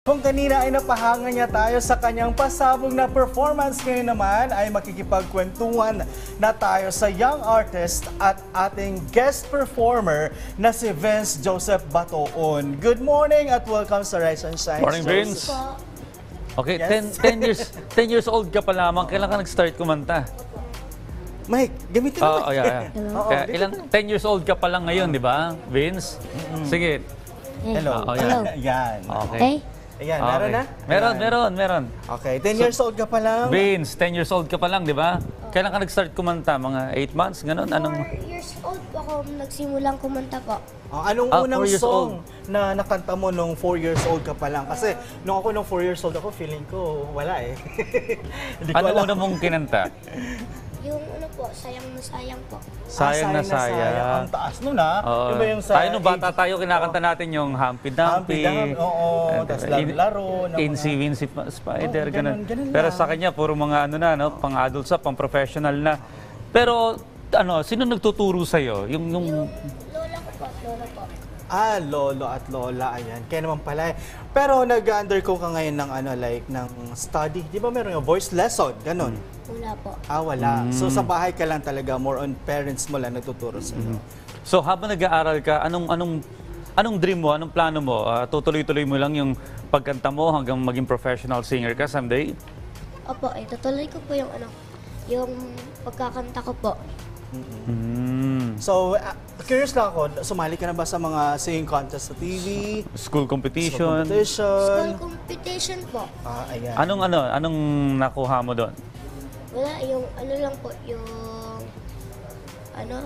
Kung kanina ay napahanga niya tayo sa kanyang pasabog na performance, ngayon naman ay makikipagkwentuhan na tayo sa young artist at ating guest performer na si Vince Joseph Batoon. Good morning at welcome sa Rise and Shine. Morning, Vince. Okay, Yes. 10 years old ka pa lamang. Kailan ka nag-start kumanta? Mike, gamitin mo. Yeah. Oo, Kaya dito. ilang 10 years old ka pa lang ngayon, di ba, Vince? Sige. Hello. Hello. Yan. Okay. Ayan, meron na? Meron. Okay, 10 years old ka pa lang. Vince, 10 years old ka pa lang, di ba? Kailan ka nag-start kumanta? Mga 8 months, ganun? 4 years old po ako nagsimulang kumanta po. Anong unang 4 years song na nakanta mo nung 4 years old ka pa lang? Kasi nung ako nung 4 years old ako, feeling ko wala eh. Hindi ko Ano alam. una mong kinanta? Yung ano po, sayang na sayang po. Sayang na sayang. Ang taas nun ah. Oo. Diba yung sa Tayo nung bata age- tayo, kinakanta natin yung Humpy Dumpy. Humpy Dumpy, oo. Tas laro-laro ng mga- Incy Wincy Spider, Oo, ganun. ganun Pero lang. sa kanya, puro mga ano na, no? Pang-adult sa, pang-professional na. Pero, ano, sino nagtuturo sa'yo? Yung Yung lola ko po, lola po. lolo at lola, ayan. Kaya naman pala eh. Pero nag-undergo ka ngayon ng ano, like, ng study. Di ba meron yung voice lesson? Ganon. Wala po. Wala. So sa bahay ka lang talaga, more on parents mo lang nagtuturo sa'yo. So, habang nag-aaral ka, anong dream mo, anong plano mo? Tutuloy-tuloy mo lang yung pagkanta mo hanggang maging professional singer ka someday? Opo, tutuloy ko po yung ano, yung pagkakanta ko po. So, curious lang ako, sumali ka na ba sa mga singing contest sa TV? School competition? Competition? School competition po. Ayan. Anong nakuha mo doon? Wala, yung ano lang po, yung ano,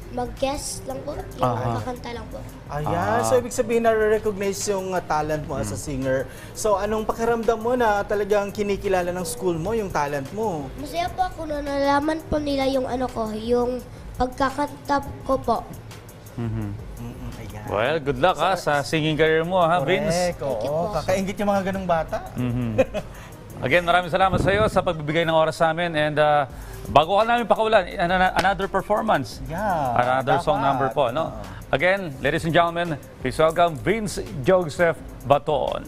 mag-guest lang po, yung kakanta lang po. Ayan. So, ibig sabihin na-recognize yung talent mo as a singer. So, anong pakiramdam mo na talagang kinikilala ng school mo yung talent mo? Masaya po ako na nalaman po nila yung ano ko, yung pagkakanta ko po. Ayan. Well, good luck sa singing career mo, ha, Vince? Correct. Oo. Kakaingit yung mga ganung bata. Again, maraming salamat sa iyo sa pagbibigay ng oras sa amin. And bago ka namin pakaulan, another performance. Yeah. Another song dapat. number po, no? Again, ladies and gentlemen, please welcome Vince Joseph Batoon.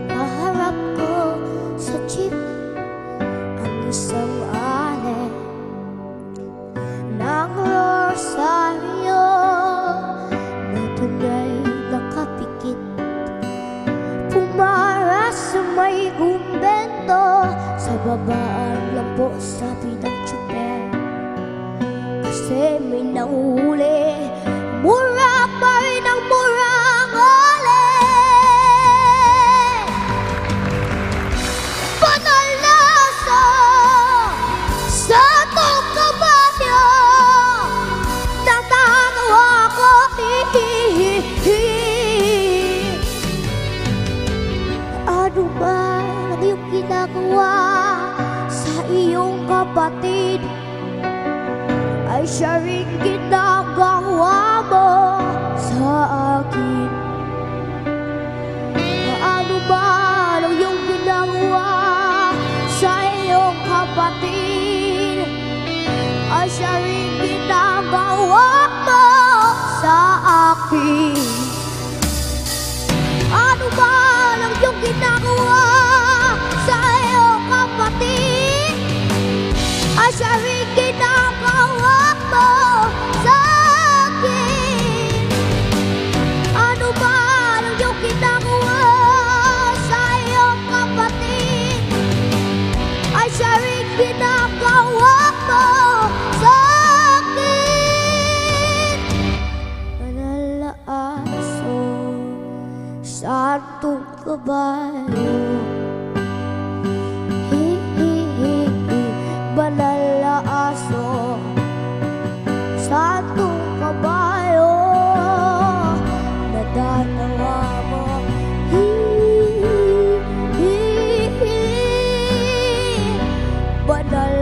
Kaharap ko sa jeep ang isang alin ng rosaryo na tunay nakapikit, pumara sa may kumbento, sa babaan lang po sabi ng tsuper, kasi may nahuli, mura pa rin ang murang ulit. Banal na sa itong kabanyo, natatawa ko, ano ba ang iyong ginagawa sa iyong kapatid? Ay siya rin ginagawa mo sa akin. Ano ba ang iyong ginagawa sa iyong kapatid? Ay siya rin ginagawa mo sa akin. Ano ba ang iyong ginagawa sa iyong kapatid? Ay siya rin ginagawa mo sa akin. Ano ba ang iyong ginagawa sa iyong kapatid? Ay siya rin ginagawa mo sa akin. Nalalaan santong kabayo, nadadawa mo. Banal